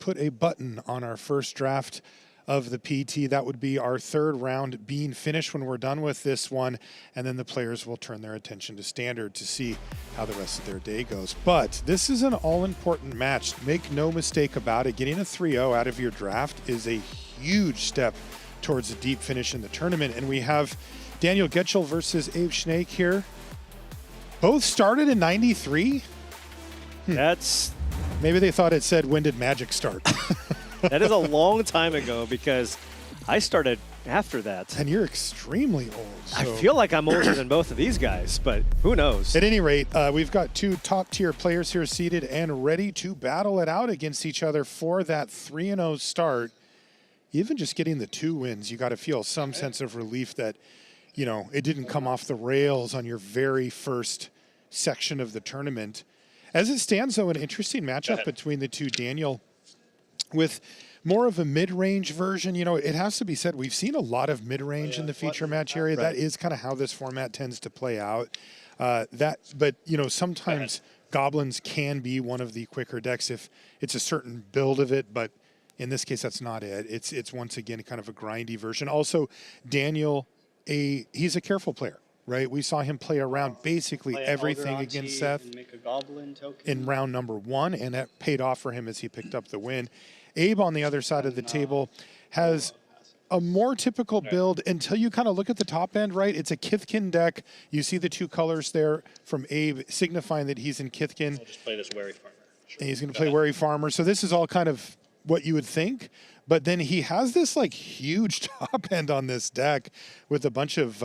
put a button on our first draft of the PT. That would be our third round being finished when we're done with this one, and then the players will turn their attention to standard to see how the rest of their day goes. But this is an all-important match. Make no mistake about it. Getting a 3-0 out of your draft is a huge step towards a deep finish in the tournament, and we have Daniel Goetschel versus Abe Schnake here. Both started in 93? That's... Maybe they thought it said, when did Magic start? That is a long time ago because I started after that. And you're extremely old. So. I feel like I'm older than both of these guys, but who knows? At any rate, we've got two top-tier players here seated and ready to battle it out against each other for that 3-0 start. Even just getting the 2 wins, you got to feel some sense of relief that, you know, it didn't come off the rails on your very first section of the tournament. As it stands, though, an interesting matchup between the two. Daniel with more of a mid-range version. You know, it has to be said, we've seen a lot of mid-range in the feature match area. That is kind of how this format tends to play out. But, you know, sometimes Goblins can be one of the quicker decks if it's a certain build of it, but in this case, that's not it. It's once again kind of a grindy version. Also, Daniel, he's a careful player. Right, we saw him play around basically everything against Seth in round number 1, and that paid off for him as he picked up the win. Abe on the other side of the table has a more typical build until you kind of look at the top end, right? It's a Kithkin deck. You see the 2 colors there from Abe signifying that he's in Kithkin. I'll just play this Wary Farmer. Sure. And he's going to play Wary Farmer. So this is all kind of what you would think. But then he has this like huge top end on this deck with a bunch of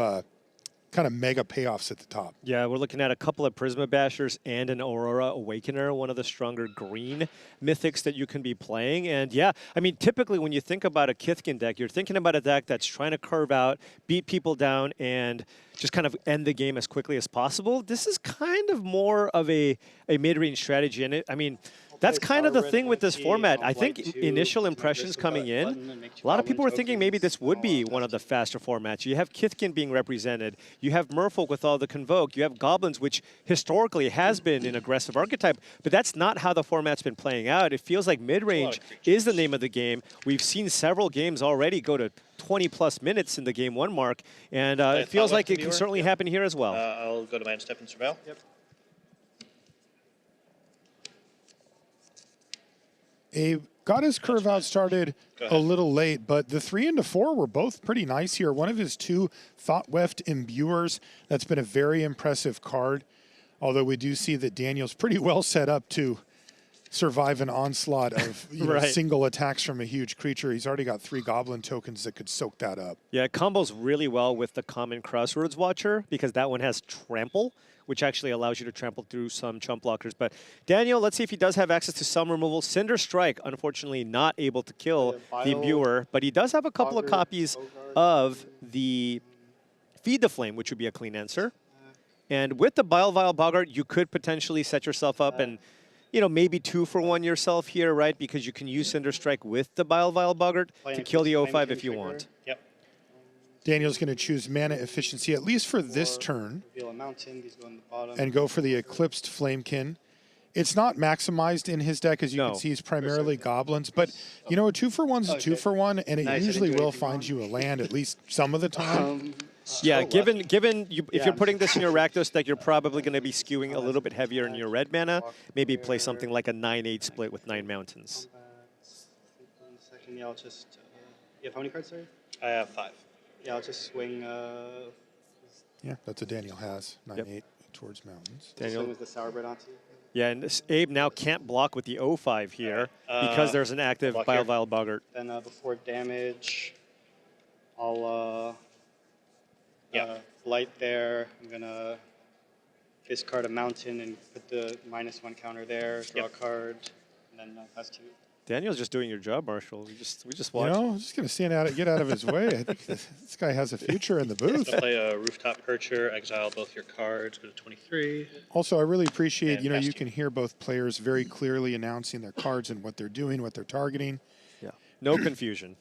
kind of mega payoffs at the top. Yeah, we're looking at a couple of Prisma Bashers and an Aurora Awakener, one of the stronger green mythics that you can be playing. And yeah, I mean, typically when you think about a Kithkin deck, you're thinking about a deck that's trying to curve out, beat people down, and just kind of end the game as quickly as possible. This is kind of more of a mid-range strategy. And I mean, that's kind of the thing with this format. I think initial impressions coming in, a lot of people were thinking maybe this would be one of the faster formats. You have Kithkin being represented. You have Merfolk with all the Convoke. You have Goblins, which historically has been an aggressive archetype, but that's not how the format's been playing out. It feels like mid-range is the name of the game. We've seen several games already go to 20-plus minutes in the game 1 mark, and it feels like it can certainly happen here as well. I'll go to Mind Step and Surveil. Yep. Abe got his curve out started a little late, but the 3 into 4 were both pretty nice here. One of his 2 Thought Weft Imbuers, that's been a very impressive card, although we do see that Daniel's pretty well set up to survive an onslaught of single attacks from a huge creature. He's already got 3 Goblin tokens that could soak that up. Yeah, it combos really well with the Common Crossroads Watcher because that one has Trample, which actually allows you to trample through some chump blockers. But Daniel, let's see if he does have access to some removal. Cinder Strike, unfortunately not able to kill the Imbuer, but he does have a couple of copies of the Feed the Flame, which would be a clean answer. And with the Bile Vial Boggart, you could potentially set yourself up and, you know, maybe 2-for-1 yourself here, right? Because you can use Cinder Strike with the Bile Vial Boggart to kill the 0-5 if you want. Yep. Daniel's going to choose mana efficiency, at least for this turn, and go for the Eclipsed Flamekin. It's not maximized in his deck, as you can see. He's primarily Goblins, but, you know, a 2-for-1's a 2-for-1, and it usually will find you a land at least some of the time. Yeah, given if you're putting this in your Rakdos deck, you're probably going to be skewing a little bit heavier in your red mana. Maybe play something like a 9-8 split with 9 mountains. Yeah, I'll just... you have how many cards, sorry? I have 5. Yeah, I'll just swing... yeah, that's what Daniel has, 9-8 towards mountains. Daniel swing with the Sourbread onto. Yeah, and this Abe now can't block with the 0-5 here because there's an active Bile Vial Boggart. Then before damage, I'll light there. I'm going to discard a mountain and put the -1 counter there, draw a card, and then pass 2. Daniel's just doing your job, Marshall. We just watched. You know, I'm just going to stand out, get out of his way. I think this guy has a future in the booth. I'll play a Rooftop Percher, exile both your cards, go to 23. Also, I really appreciate, you know, you can hear both players very clearly announcing their cards and what they're doing, what they're targeting. Yeah, no confusion.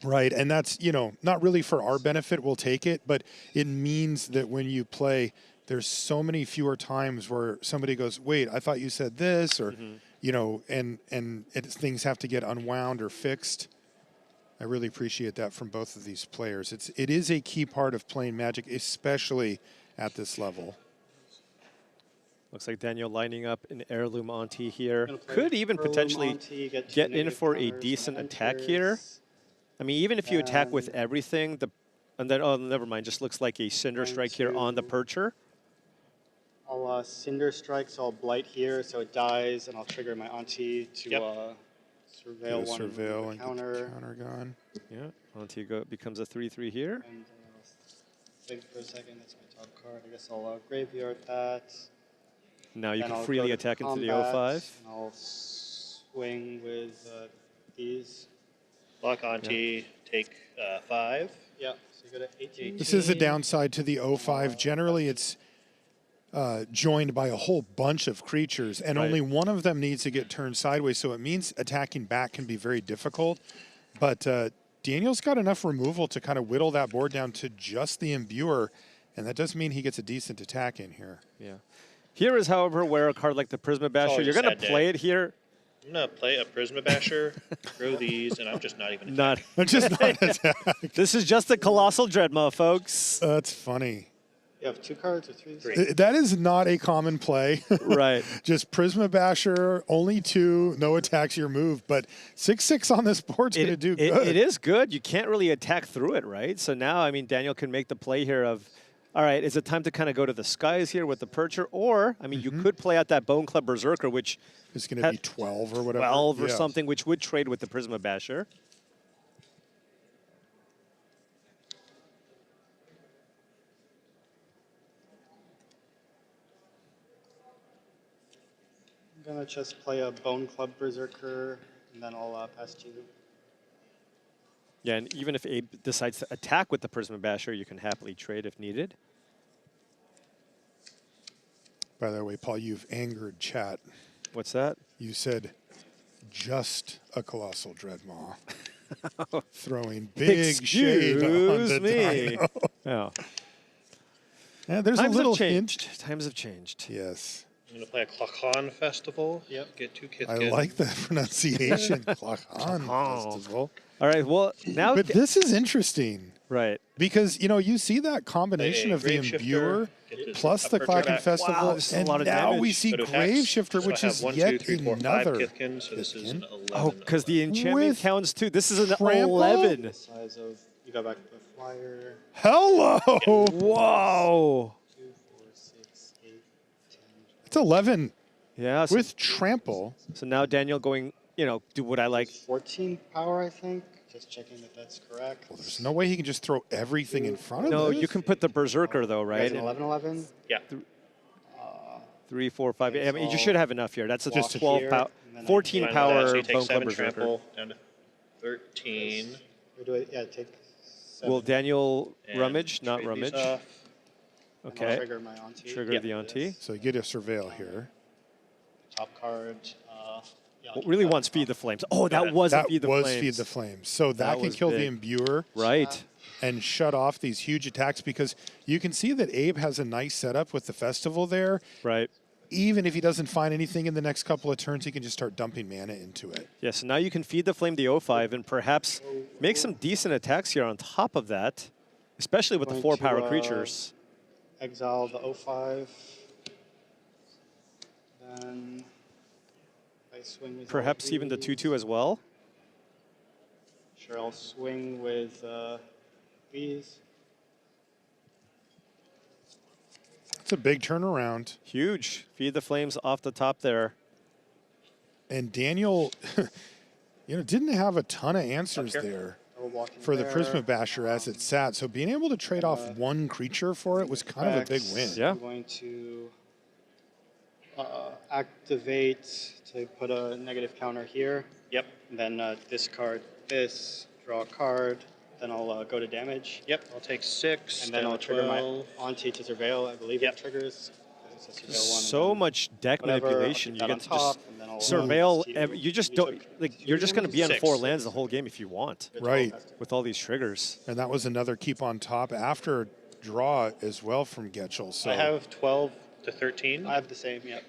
Right, and that's, you know, not really for our benefit, we'll take it, but it means that when you play, there's so many fewer times where somebody goes, wait, I thought you said this, or you know, and things have to get unwound or fixed. I really appreciate that from both of these players. It is a key part of playing Magic, especially at this level. Looks like Daniel lining up an heirloom Auntie here. Gonna play Could even heirloom potentially Auntie, get two get in negative for a counters decent when it attack here. enters. I mean, even if you attack with Um, everything, and then, oh, never mind, just looks like a Cinder Going Strike here on the to- Percher. I'll Cinder Strike, so I'll Blight here, so it dies, and I'll trigger my Auntie to Yep. surveil one Surveil with and the get the counter. counter gone. Yeah, Auntie becomes a 3/3 here. And I'll think for a second, that's my top card. I guess I'll graveyard that. Now you Then can I'll freely go to attack into the combat, 05. And I'll swing with these. Block Auntie, take 5. Yeah, so you go to 18. This is a downside to the 05. Generally, it's joined by a whole bunch of creatures, and Right. only one of them needs to get turned sideways, so it means attacking back can be very difficult. But Daniel's got enough removal to kind of whittle that board down to just the Imbuer, and that does mean he gets a decent attack in here. Yeah. Here is, however, where a card like the Prisma Basher, always you're a going to sad play day. it here. I'm going to play a Prisma Basher, throw these, and I'm just not even Not. Just not attack. This is just a Colossal Dreadmaw, folks. That's funny. You have 2 cards or 3? Three. That is not a common play. Right. Just Prisma Basher, only 2, no attacks your move, but 6/6 on this board's going to do good. It is good. You can't really attack through it, right? So now, I mean, Daniel can make the play here of, all right, is it time to kind of go to the skies here with the Percher? Or, I mean, you could play out that Bone Club Berserker, which It's going to be 12 or whatever. 12 or Yeah. something, which would trade with the Prisma Basher. I'm going to just play a Bone Club Berserker, and then I'll pass to you. Yeah, and even if Abe decides to attack with the Prisma Basher, you can happily trade if needed. By the way, Paul, you've angered chat. What's that? You said just a Colossal Dreadmaw. Throwing big shade on Excuse the me. Dino. Yeah. Yeah, there's Times a little have changed. hint. Times have changed. Yes. I'm going to play a Klakan Festival. Yep. Get 2 Kithkin. I like the pronunciation. Klakan Klakan. Festival. All right, well, now... But this is interesting right. because, you know, you see that combination a of the Graveshifter, Imbuer get this plus the upper Klaken track. Festival, Wow, this is a and lot of now we damage. see Go to attacks. Graveshifter, So which I have is 1, yet 2, 3, 4, 5 another. Kithkin, so this is an 11. Oh, because the enchantment With counts too. This is an trample? 11. The size of, you go back to the flyer. Hello! Whoa. 2, 4, 6, 8, 10. It's 11 Yeah. So, with trample. so now Daniel going, you know, do what I like. 14 power, I think. Just checking that that's correct. Well, there's no way he can just throw everything in front of No, this. you can put the Berserker though, You right? guys an And 11-11? Yeah. 3, 4, 5. I mean, you So should have enough here. That's just just a 12 here, power, and then I 14 Fine with power that, so you take Bone Club 7 Berserker. trample down to 13. Or do I, yeah, take 7. Will Daniel and rummage? Not trade these rummage. off. And I'll Okay. trigger my auntie. Trigger Yeah. the auntie. So you get a surveil here. Top card. Yeah, I'll What keep really that wants Feed the off. Flames. Oh, that That was a That Feed the was Flames. Feed the Flames. So that can was kill big. the Imbuer Right. and shut off these huge attacks because you can see that Abe has a nice setup with the festival there. Right. Even if he doesn't find anything in the next couple of turns, he can just start dumping mana into it. Yeah, so now you can Feed the Flame the 05 and perhaps make some decent attacks here on top of that, especially with the Going 4 to, power creatures. Exile the 05. Then I swing with all Perhaps even the these. 2/2 as well. Sure, I'll swing with these. It's a big turnaround. Huge. Feed the Flames off the top there. And Daniel, didn't have a ton of answers Up here. there I'll walk in for the there. Prisma Basher as it sat. So being able to trade off one creature for it was kind of a big win. Yeah. I'm going to activate to put a negative counter here. Yep. And then discard this, draw a card. Then I'll go to damage. Yep. I'll take 6. And then down I'll to trigger 12. my auntie to surveil. I believe Yep. it triggers. 'cause it's a surveil one, and So then much deck whatever, I'll manipulation. keep You that get to on just top, and then I'll, surveil. see You just you don't took like. You're just going to be on 6. 4 lands the whole game if you want, Right. with all these triggers. And that was another keep on top after draw as well from Goetschel. So I have 12 to 13. I have the same, yep.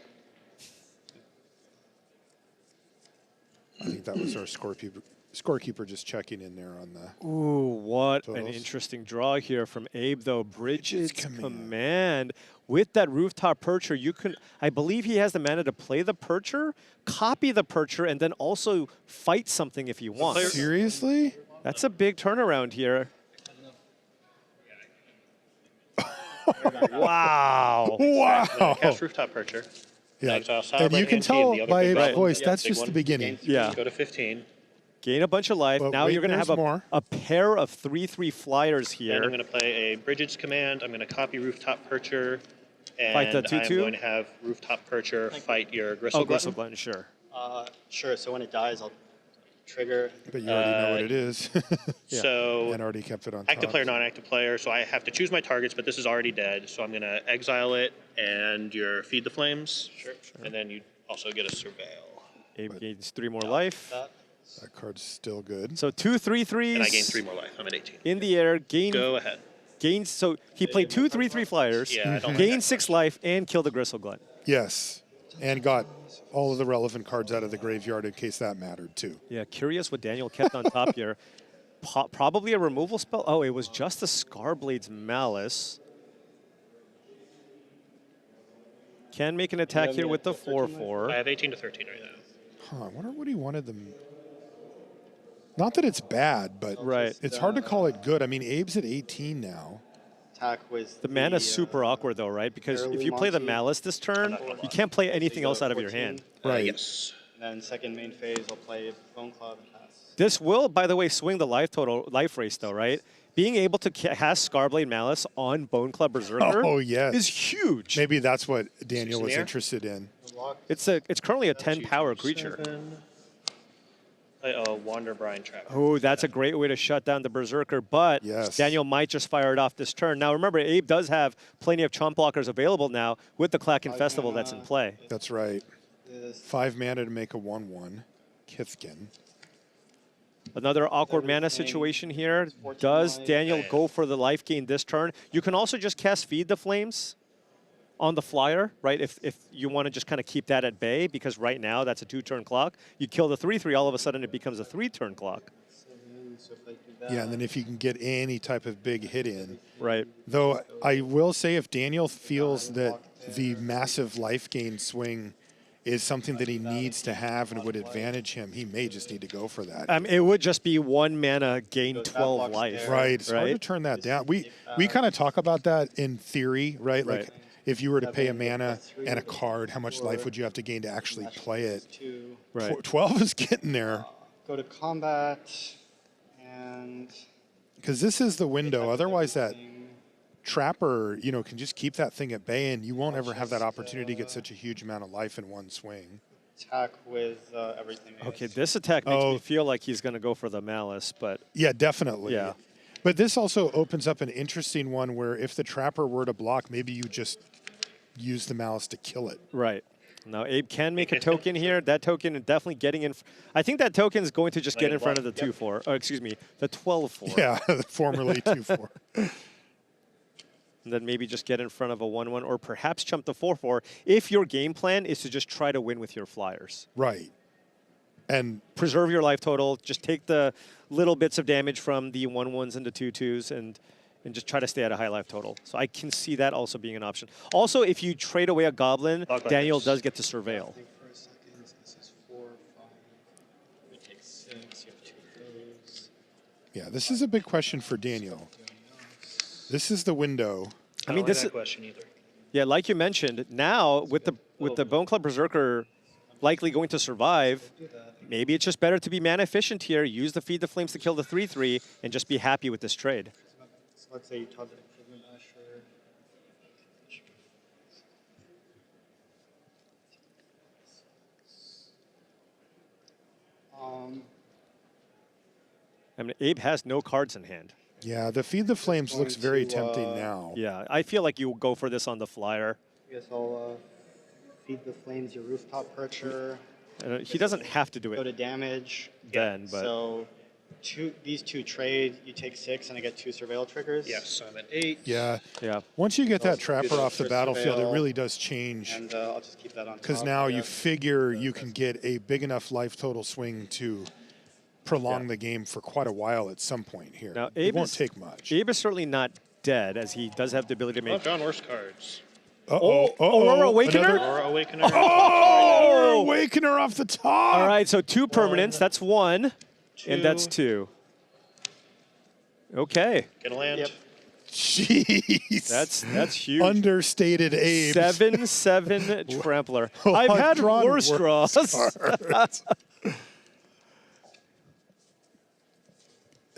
I think that was our scorekeeper just checking in there on the. Ooh, what an Totals. interesting draw here from Abe, though. Bridges Command. Command. With that rooftop percher, you can, I believe he has the mana to play the percher, copy the percher, and then also fight something if he wants. Seriously? That's a big turnaround here. Wow. Wow. Cast Rooftop Percher. Yeah. Exile And you Sovereign can and Team, tell the other by big Abe's button. voice, Yeah, that's big just one. the beginning. Yeah. Go to 15. Gain a bunch of life. But Now wait, you're going to there's have more. a pair of 3/3 flyers here. And I'm going to play a Bridges command. I'm going to copy Rooftop Percher. And Fight the I'm 2/2? going to have Rooftop Percher fight your Gristle Oh, Gristle Glutton. Glutton, sure. Sure. So when it dies, I'll trigger. But you already know what it is. Yeah. So And already kept it on active top. player, non-active player. So I have to choose my targets, but this is already dead. So I'm going to exile it and your Feed the Flames. Sure. And then you also get a Surveil. Abe gains 3 more life. That card's still good. So 2 3/3s. And I gain 3 more life. I'm at 18. in the air. Go ahead. Gains. So he played 2 3/3 flyers. Yeah, I don't like gained that 6 life and killed the Gristle Glutton. Yes. And got all of the relevant cards out of the graveyard in case that mattered too. Yeah, curious what Daniel kept on top here. Probably a removal spell. Oh, it was just the Scarblade's Malice. Can make an attack here with the I 4/4. have 18 to 13 right now. Huh, I wonder what he wanted them. Not that it's bad, but Right. it's hard to call it good. I mean, Abe's at 18 now. Attack with The mana's super awkward though, right? Because if you play the Malice this turn, you can't play anything else out of your hand. Right. Yes. And then second main phase, I'll play Bone Club and pass. This will, by the way, swing the life race though, right? Being able to cast Scarblade Malice on Bone Club Berserker Oh, yes. is huge. Maybe that's what Daniel was Near? interested in. It's currently a 10 power creature. Play a Wander Brine Trap. Oh, that's a great way to shut down the Berserker, but Yes. Daniel might just fire it off this turn. Now remember, Abe does have plenty of chomp blockers available now with the Klacken Festival that's in play. That's right. This 5 mana to make a 1/1. Kithkin. Another awkward mana Everything. situation here. 14 Does life. Daniel go for the life gain this turn? You can also just cast Feed the Flames on the flyer, right? If you want to just kind of keep that at bay, because right now that's a 2-turn clock. You kill the 3/3, all of a sudden it becomes a 3-turn clock. so if I do that, Yeah, and then if you can get any type of big hit in. Right. Though I will say if Daniel feels that the massive life gain swing is something that he needs to have and would advantage him, he may just need to go for that. It would just be 1 mana, gain So that 12 blocks life. there. Right, it's hard to Right? turn that down. We kind of talk about that in theory, right? Right. Like if you were to pay a mana and a card, how much life would you have to gain to actually play it? to Right. 12 is getting there go to combat and because this is the window. Otherwise, that everything. trapper, can just keep that thing at bay, and you won't ever have that opportunity to get such a huge amount of life in one swing. attack with everything. Okay, this attack makes Oh. me feel like he's going to go for the Malice, but Yeah, definitely. Yeah. But this also opens up an interesting one where if the trapper were to block, maybe you just use the malice to kill it. right. Now Abe can make a token here. That token is definitely getting in. I think that token is going to just get in front of the 2/4. Or excuse me, the 12/4. Yeah, formerly 2/4. And then maybe just get in front of a 1/1 or perhaps jump the 4/4 if your game plan is to just try to win with your flyers. Right. And Preserve your life total. Just take the little bits of damage from the 1/1s and the 2/2s and just try to stay at a high life total. So I can see that also being an option. Also, if you trade away a goblin, Like Daniel this. does get to surveil. Think for a second. This is 4, 5. We take 6. You have 2 of those. yeah, this is a big question for Daniel. This is the window. I mean, don't like this that is, question either. yeah, like you mentioned, now with the Bone Club Berserker likely going to survive, maybe it's just better to be mana efficient here, use the Feed the Flames to kill the 3/3, and just be happy with this trade. So let's say you target Prism Basher. I mean, Abe has no cards in hand. Yeah, the Feed the Flames looks Going very to, tempting now. Yeah, I feel like you go for this on the flyer. I guess I'll feed the flames your rooftop percher. He doesn't have to do Go it to damage. then, but So these two trade, you take 6, and I get 2 surveil triggers. Yes, I'm at 8. Yeah. Yeah. Once you get I'll that do trapper that off the for battlefield, it surveil. really does change. And I'll just keep that on top. Because now you Yeah. figure you can get a big enough life total swing to prolong Yeah. the game for quite a while at some point here. Now, It Abe won't is- take much. Abe is certainly not dead, as he does have the ability to Well, make. I've drawn worse cards. Uh-oh. Aurora Awakener? Aurora Awakener. Oh, Awakener off the top. All right, so 2 permanents. That's 1, and that's 2. Okay, Get a land. Yep. Jeez. that's huge. Understated Abe. 7/7 Trampler. Oh, I've I've had drawn worse worse draws. cards.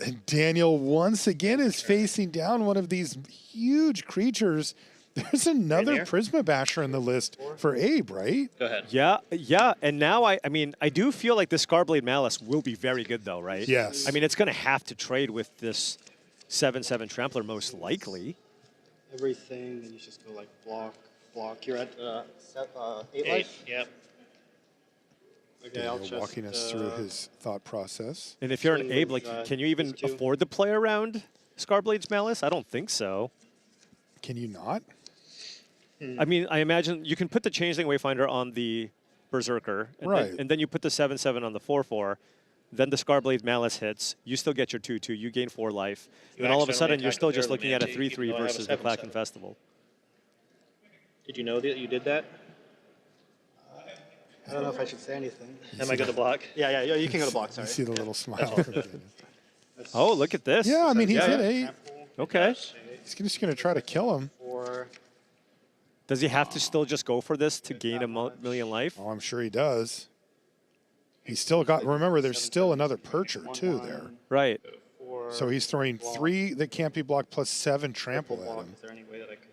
And Daniel once again is facing down one of these huge creatures. There's another there. Prisma Basher in the list for Abe, right? Go ahead. Yeah, and now I mean, I do feel like this Scarblade Malice will be very good, though, right? Yes. I mean, it's going to have to trade with this 7/7 Trampler most likely. Everything, then you just go like block. You're at 8 8. life. Yep. Okay, I'll Daniel just walking us through his thought process. And if you're an Swing Abe, with, like, can you even these 2. afford to play around Scarblade's Malice? I don't think so. Can you not? I mean, I imagine you can put the Changeling Wayfinder on the Berserker, and Right. then you put the 7/7 on the 4/4. Then the Scarblade Malice hits. You still get your 2/2. You gain 4 life. You And all of a accidentally sudden, you're attack still with just your looking at a Manti, 3/3 even though I have a versus the 7/7. Kraken Festival. Did you know that you did that? I don't know if I should say anything. Am I good to block? Yeah, you can go to block. You Sorry. see the little smile. Oh, look at this. Yeah, I mean, he's Yeah, hit yeah. 8. Trample, Okay. He's just going to try to kill him. 4. Does he have to still just go for this to gain a million life? Oh, I'm sure he does. He's still got, remember, there's still another Percher, too, there. Right. 4. So he's throwing 3 that can't be blocked plus 7 trample at block. him. Is there any way that I could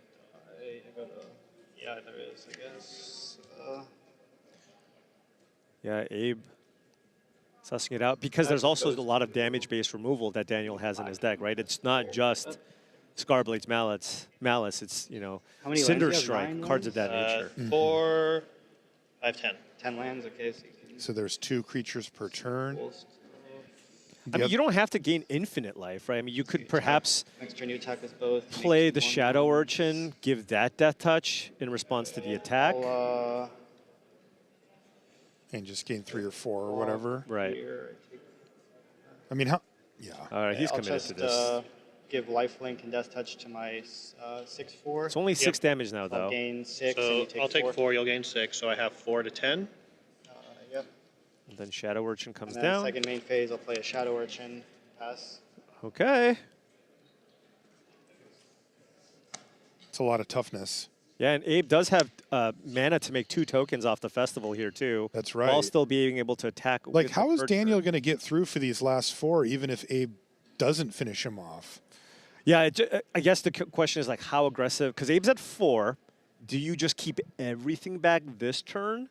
yeah, there is, I guess. Yeah, Abe sussing it out because there's also a lot of damage-based removal that Daniel has in his deck, right? It's not just Scarblade's Malice. It's, you know, How many lands Cinder do you have? Strike, 9 cards of that lands? nature. 4. I have 10. 10 lands, okay. So you can So there's 2 creatures per turn. I mean, you don't have to gain infinite life, right? I mean, you could perhaps next turn you attack with both. play make the 1/1. Shadow Urchin, give that Death Touch in response to the attack. I'll, And just gain 3 or 4 or whatever. Right. here, I take- I mean, how? Yeah. All right, he's I'll committed just, to this. give lifelink and death touch to my 6/4. It's only 6 damage now, I'll though. gain 6 and So you take I'll take 4. 4, you'll gain 6, so I have 4 to 10. Yep. And then Shadow Urchin comes And then down. second main phase, I'll play a Shadow Urchin, pass. Okay. It's a lot of toughness. Yeah, and Abe does have mana to make 2 tokens off the festival here, too. That's While right. still being able to attack. Like, with how the is Percher. Daniel going to get through for these last 4, even if Abe doesn't finish him off? Yeah, I guess the question is, like, how aggressive? Because Abe's at 4. Do you just keep everything back this turn?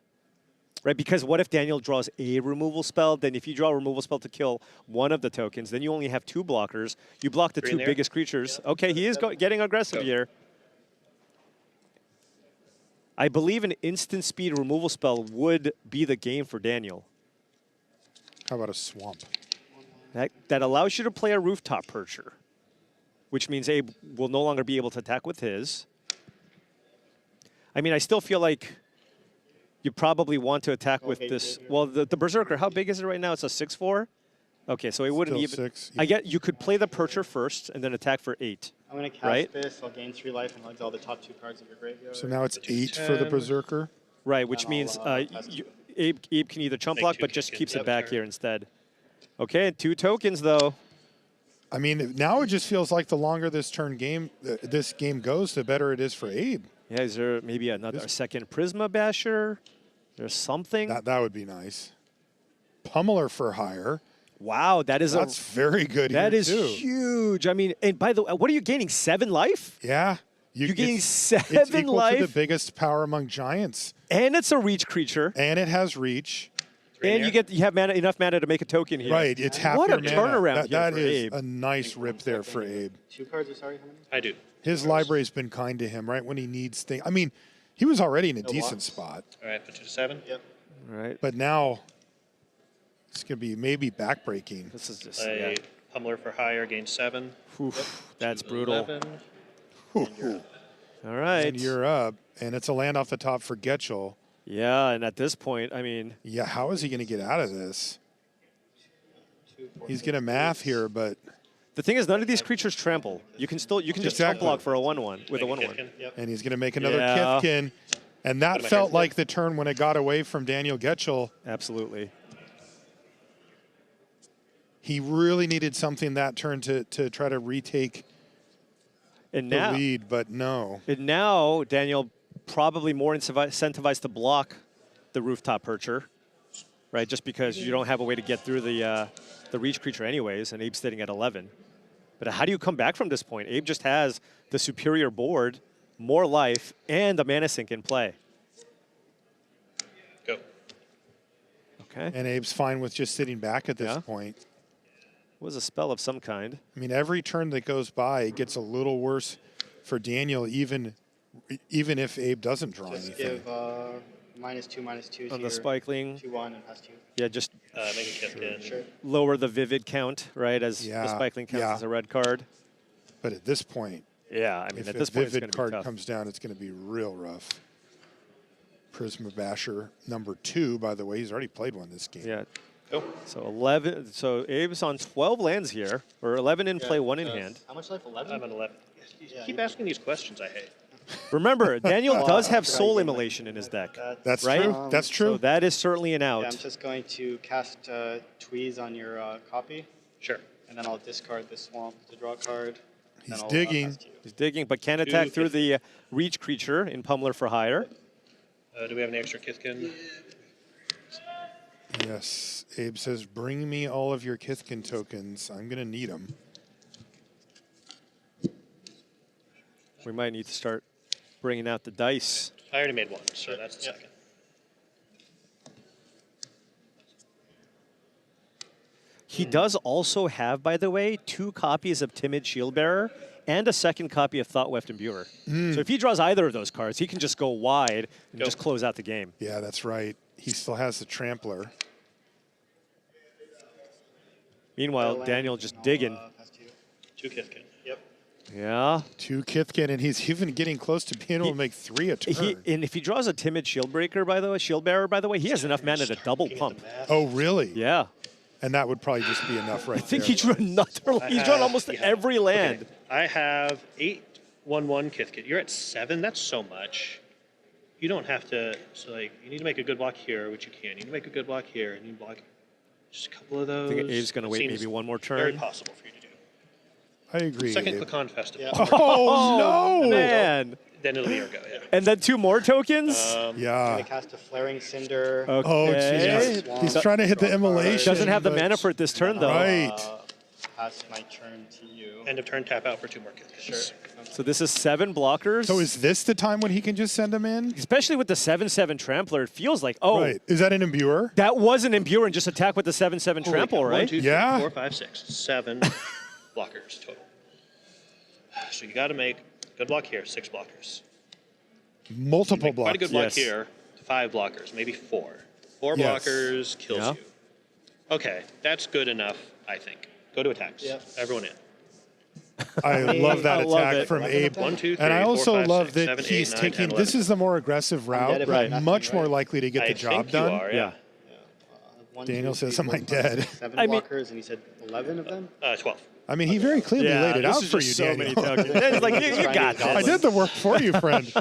Right, because what if Daniel draws a removal spell? Then if you draw a removal spell to kill one of the tokens, then you only have 2 blockers. You block the Green 2 there? biggest creatures. Okay, he is getting aggressive Go. here. I believe an instant speed removal spell would be the game for Daniel. How about a swamp? That allows you to play a Rooftop Percher, which means Abe will no longer be able to attack with his. I mean, I still feel like you probably want to attack with Okay, this. good. Well, the Berserker, how big is it right now? It's a 6/4? Okay, so it wouldn't Still even. 6. I get you could play the Percher first and then attack for 8. I'm going to cast Right. this, I'll gain 3 life and I'll exile the top 2 cards of your graveyard. So now it's 8 for the 10. Berserker. Right, which I'll, means pass Abe can either chump Make block, 2 but just tokens. keeps it Yep. back here instead. Okay, 2 tokens though. I mean, now it just feels like the longer this this game goes, the better it is for Abe. Yeah, is there maybe a second Prisma Basher? There's something. That would be nice. Pummeler for hire. Wow, that is That's very good that here, is too. huge. I mean, and by the way, what are you gaining? 7 life? Yeah. You're getting it's 7 equal life, to the biggest power among giants. and it's a reach creature, And it has reach. and you have enough mana to make a token here. Right, it's half What your a mana. turnaround That, here that for is Abe. a nice rip there for Abe. 2 cards, or sorry, how many? I do. His library's been kind to him, right, when he needs things. I mean, he was already in a decent blocks. spot. All right, put you to 7. Yep. Right. But now, It's going to be maybe backbreaking. This is just Play Pummeler for higher, gain 7. Oof, that's brutal. 11. Ooh. All right. And you're up, and it's a land off the top for Goetschel. Yeah, and at this point, I mean, Yeah, how is he going to get out of this? He's going to math here, but the thing is, none of these creatures trample. You can just Exactly. jump block for a 1/1 with a Make 1/1. Kithkin, Yep. and he's going to make another Yeah. Kithkin. And that Put him felt ahead. like the turn when it got away from Daniel Goetschel. Absolutely. He really needed something that turn to try to retake And the now, lead, but no. Daniel probably more incentivized to block the rooftop percher, right? Just because you don't have a way to get through the reach creature anyways, and Abe's sitting at 11. But how do you come back from this point? Abe just has the superior board, more life, and a mana sink in play. Go. Okay. And Abe's fine with just sitting back at this Yeah. point. It was a spell of some kind. I mean, every turn that goes by, it gets a little worse for Daniel, even if Abe doesn't draw Just anything. give -2/-2 On to the your spikeling, 2/1 and pass 2. yeah, just Make a Kithkin. Sure. lower the vivid count, right? As Yeah, the spikeling counts yeah. as a red card. But at this point, Yeah, I mean, if at a this point, it's going Vivid to be card tough. comes down, it's going to be real rough. Prisma Basher #2, by the way. He's already played one this game. Yeah. Go. So 11. So Abe's on 12 lands here, or 11 in play, 1 in hand. How much life? 11? I'm at 11. You Yeah, keep you- asking these questions I hate. Remember, Daniel does have I forgot Soul you did Immolation in his deck. That's Right? true. That's So true. that is certainly an out. Yeah, I'm just going to cast Tweeze on your copy, Sure. and then I'll discard the swamp to draw a card. He's then I'll, digging. pass to you. He's digging, but can attack through the reach creature in Pummeler for hire. Do we have any extra Kithkin? Yes. Abe says, bring me all of your Kithkin tokens. I'm going to need them. We might need to start bringing out the dice. I already made one, so that's the second. He does also have, by the way, 2 copies of Timid Shieldbearer and a second copy of Thought Weft Imbuer. So if he draws either of those cards, he can just go wide and Go. just close out the game. Yeah, that's right. He still has the Trampler. Meanwhile, Land, Daniel and just I'll, digging. pass to you. 2 Kithkin. Yep. Yeah. 2 Kithkin, and he's even getting close to being able to make 3 a turn. And if he draws a Timid Shieldbreaker, by the way, Shieldbearer, by the way, he has enough mana to double pump. Oh, really? Yeah. And that would probably just be enough right I think there. he drew another. He's drawn almost every land. Okay. I have 8 1/1 Kithkin. You're at 7. That's so much. You don't have to. So like, you need to make a good block here, which you can. You need to make a good block here, and you block just a couple of those. I think Abe's going to wait Seems maybe one more turn. Very possible for you to do. I agree. Second Abe. Click-On Festival. Yeah. Oh, no! Man. Then it'll be your go. Yeah. And then 2 more tokens? I'm Yeah. going to cast a Flaring Cinder. Oh, Okay. jeez. He's trying to hit the immolation. Doesn't have the but- mana for it this turn, though. Right. Pass my turn to you. End of turn, tap out for 2 more Kithkins. Sure. So this is 7 blockers. So is this the time when he can just send them in? Especially with the 7/7 Trampler, it feels like, oh, Right. Is that an imbuer? that was an Imbue and just attack with the 7/7 Holy Trample, cow. right? 1, 2, 3, Yeah. 4, 5, 6, 7 blockers total. So you got to make good block here, 6 blockers. Multiple Quite blocks. a good block Yes. here, 5 blockers, maybe 4. 4 Yes. blockers kills Yeah. you. Okay, that's good enough, I think. Go to attacks. Yep. Everyone in. I love that I love attack it. from Abe. 1, 2, 3, And I 4, also 5, love 6, that 7, 8, he's 9, taking, 10, this 11. is the more aggressive route, dead if I have nothing, much more right? likely to get I the job think done. You are, Yeah. yeah. 1, Daniel 2, 3, says, am I 4, 5, dead? 6, 7 I mean- blockers, and he said 11 of them? 12. I mean, he very clearly laid it this out is for just you, so Daniel. many tokens. It's like, you got this. I did the work for you, friend.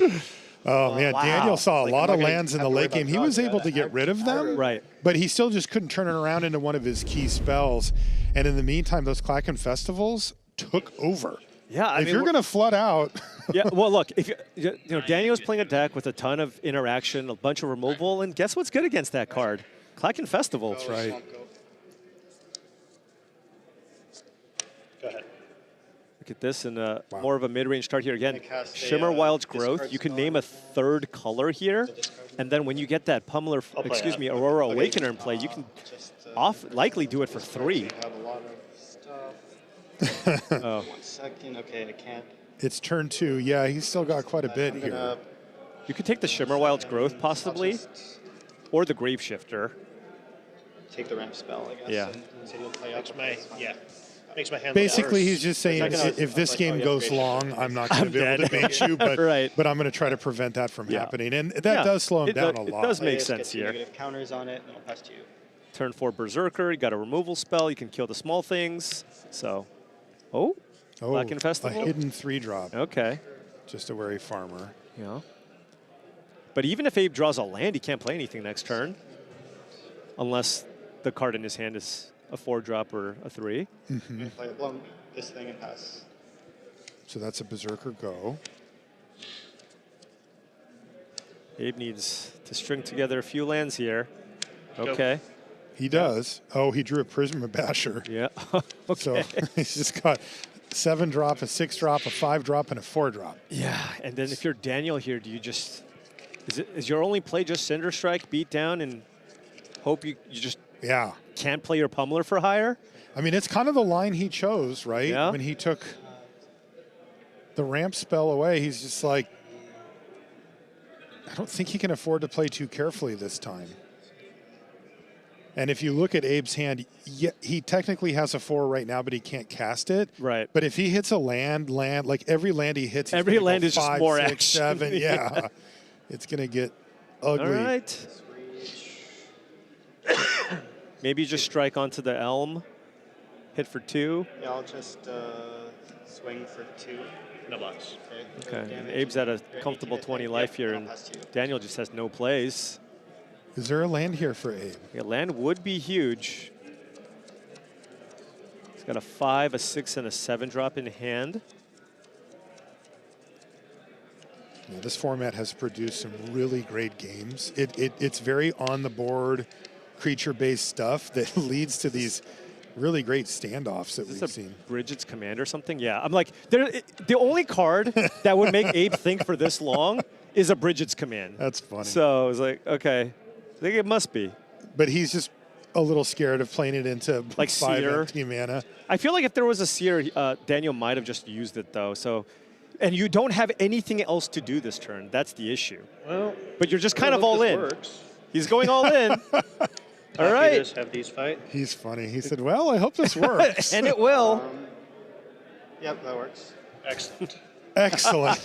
Oh, man. Wow. Daniel saw a Like, lot I'm of not gonna lands in have the to worry late game. about He was draws, able yeah. to get rid of them. Right. But he still just couldn't turn it around into one of his key spells. And in the meantime, those Klacken festivals took over. Yeah, I If mean, you're going to flood out, yeah, well, look, if Daniel's playing a deck with a ton of interaction, a bunch of removal, and guess what's good against that card? Klacken Festival. That's right. Go ahead. Look at this in more of a mid-range start here. Again, Can I cast a, Shimmer Wild's Growth. discard You can spell? name a 3rd color here, and then when you get that Pummeler, play Aurora Okay. Awakener in play, you can Just, likely do it for 3. I have a lot of stuff. Oh. 1 second. Okay, I can't. it's turn 2. Yeah, he's still got quite a bit I'm here. gonna, You could take the Shimmer Wild's Growth I'll possibly, just- or the Grave Shifter. take the ramp spell, I guess. Yeah. And so he'll play up. Makes my hand Basically, look he's just saying, Is that gonna- if this like, game oh, yeah, goes great. long, I'm not going to be able to dead. beat you, but Right. but I'm going to try to prevent that from Yeah. happening. And that Yeah, does slow him it down do- a it lot. does make Just sense get two here. negative counters on it, and I'll pass to you. Turn 4 Berserker, you got a removal spell, you can kill the small things. So, Black a Festival? hidden 3-drop, Okay. just a wary farmer. Yeah. But even if Abe draws a land, he can't play anything next turn. Unless the card in his hand is a 4-drop or a 3. I'm gonna play this thing and pass. So that's a Berserker go. Abe needs to string together a few lands here. Okay. He does. Oh, he drew a Prisma Basher. Yeah. So okay. he's just got 7-drop, a 6-drop, a 5-drop, and a 4-drop. Yeah. And then if you're Daniel here, do you just... Is your only play just Cinder Strike, beat down, and hope you just Yeah. can't play your Pummeler for higher? I mean, it's kind of the line he chose, right? Yeah. When he took the ramp spell away, he's just like, I don't think he can afford to play too carefully this time. And if you look at Abe's hand, yeah, he technically has a 4 right now, but he can't cast it. Right. But if he hits a land, like every land he hits, he's Every gonna go land is just 5, more 6, action. 7. Yeah. It's going to get ugly. All right. Maybe just strike onto the Elm, hit for 2. Yeah, I'll just swing for 2. No blocks. Okay, and Damage. Abe's at a Great. comfortable 20 Yep, life here, I'll and pass to you. Daniel just has no plays. Is there a land here for Abe? Yeah, land would be huge. He's got a 5, a 6, and a 7-drop in hand. Yeah, this format has produced some really great games. It's very on-the-board, creature-based stuff that leads to these really great standoffs that Is we've this a seen. Bridget's Command or something? Yeah, I'm like, the only card that would make Abe think for this long is a Bridget's Command. That's funny. So I was like, okay, I think it must be. But he's just a little scared of playing it into Like 5 Seer. empty mana. I feel like if there was a Seer, Daniel might have just used it though. So, and you don't have anything else to do this turn. That's the issue. Well, But you're just I kind of hope all this in. Works. He's going all in. All After right. this, have these fight. He's funny. He said, well, I hope this works. And it will. Yep, that works. Excellent. Excellent.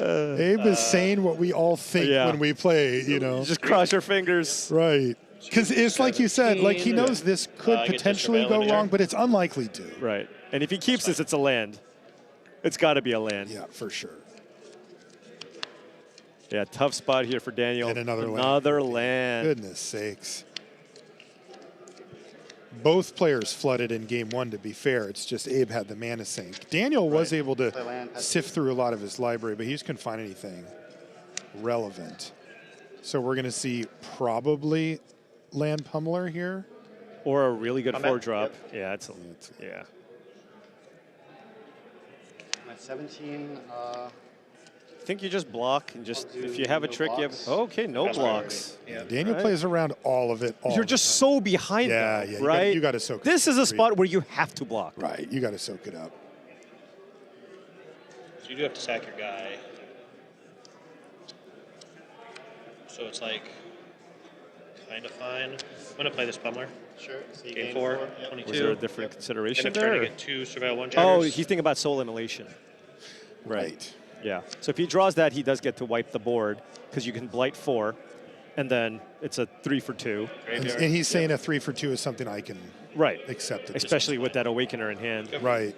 Abe is saying what we all think Yeah. when we play, you know. Just cross your fingers. Right. Because it's like you said, like he knows this could I get to potentially surveil go any wrong, turn. but it's unlikely to. Right. And if he keeps this, it's a land. It's got to be a land. Yeah, for sure. Yeah, tough spot here for Daniel. And another land. Another land. Goodness sakes. Both players flooded in game 1, to be fair. It's just Abe had the mana sink. Daniel was able to Play land, pass sift through a lot of his library, but he just couldn't find anything relevant. So we're going to see probably land pummeler here. Or a really good Combat? 4-drop. Yeah, it's yeah. I'm at 17. I think you just block and just, I'll do if you have a no trick, blocks. you have, okay, no That's blocks. Yeah. Daniel Right. plays around all of it. You're just so behind Yeah, them, yeah, you right? you gotta soak it This up. is a spot where you have to block. Right, you got to soak it up. So you do have to sack your guy. So it's like kind of fine. I'm gonna play this pummeler. Sure. So you Game gain 4, 4. Yep. 22. Was there a different And consideration if turn to there? get 2 surveil 1 Oh, jaggers. he's thinking about soul immolation. Right. Yeah. So if he draws that, he does get to wipe the board because you can blight 4, and then it's a 3 for 2. And, Graveyard. and he's saying a 3 for 2 is something I can Right. accept. At this Especially with that Awakener in hand. Go. Right.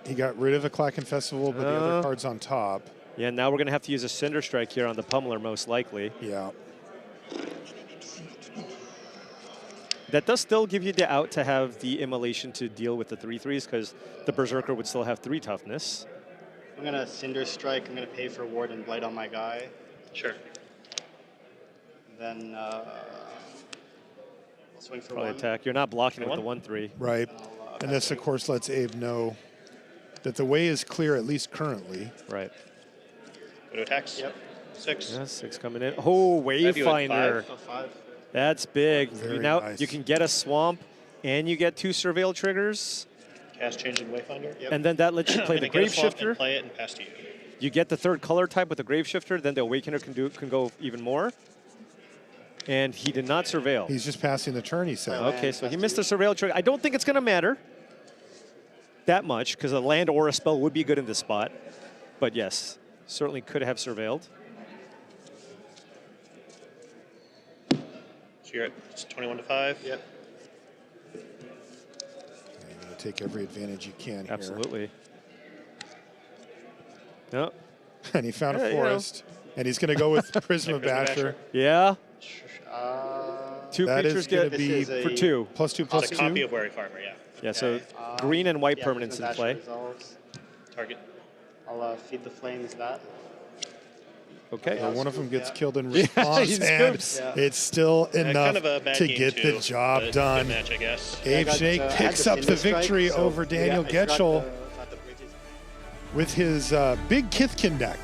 He got rid of a Clacken Festival, but the other card's on top. Yeah, now we're going to have to use a Cinder Strike here on the Pummeler, most likely. Yeah. That does still give you the out to have the Immolation to deal with the 3/3s, because the Berserker would still have 3 toughness. I'm going to Cinder Strike. I'm going to pay for Ward and Blight on my guy. Sure. Then I'll swing for Probably 1. attack. You're not blocking For with the one? 1/3. Right. And this, of course, lets Abe know that the way is clear, at least currently. Right. Go to attacks. Yep. 6. Yeah, 6 coming in. Oh, Have you at Wayfinder. 5? Oh, 5. That's big. Very Now nice. you can get a Swamp, and you get 2 Surveil triggers, Cast change in Wayfinder. Yep. and then that lets you play And the then get a swamp Graveshifter. and play it and pass to you. You get the 3rd color type with the Graveshifter, then the Awakener can go even more. And he did not surveil. He's just passing the turn, he said. Okay, so he missed the surveil trick. I don't think it's going to matter that much because a land or a spell would be good in this spot. But yes, certainly could have surveilled. So you're at 21 to 5. Yep. You're going to take every advantage you can here. Absolutely. No. And he found a forest. And he's going to go with Prisma Basher. Yeah. Two That creatures is gonna get be for 2. +2, It's a copy +2. of Wary Farmer, yeah. Yeah, so green and white permanents in Prisma play. Basher resolves. Target. I'll feed the flames that. Okay. Well, one of them gets killed in response, he and scoops. it's still enough kind of a bad to game get too, the job but done. Good match, I guess. Abe Schnake I picks had up the Cinder Strike, victory so, over Daniel I forgot Goetschel the bridges. with his big Kithkin deck.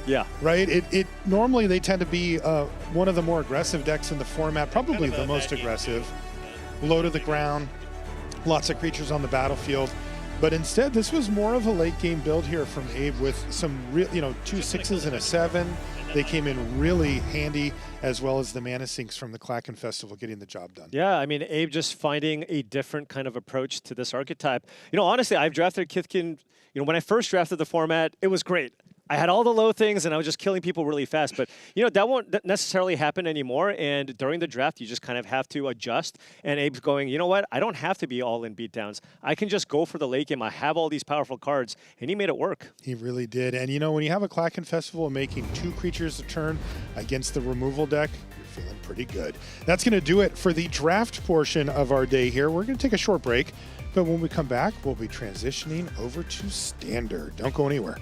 Yeah. Right? It normally they tend to be one of the more aggressive decks in the format, probably Kind of the a most bad game, aggressive. too. Low to the ground, lots of creatures on the battlefield. But instead, this was more of a late game build here from Abe with some real, 2 6s and a 7. They came in really handy, as well as the mana sinks from the Klacken Festival getting the job done. Yeah, I mean, Abe just finding a different kind of approach to this archetype. Honestly, I've drafted Kithkin, when I first drafted the format, it was great. I had all the low things, and I was just killing people really fast. But, that won't necessarily happen anymore. And during the draft, you just kind of have to adjust. And Abe's going, you know what? I don't have to be all in beatdowns. I can just go for the late game. I have all these powerful cards. And he made it work. He really did. And, when you have a Klacken Festival making 2 creatures a turn against the removal deck, you're feeling pretty good. That's going to do it for the draft portion of our day here. We're going to take a short break. But when we come back, we'll be transitioning over to Standard. Don't go anywhere.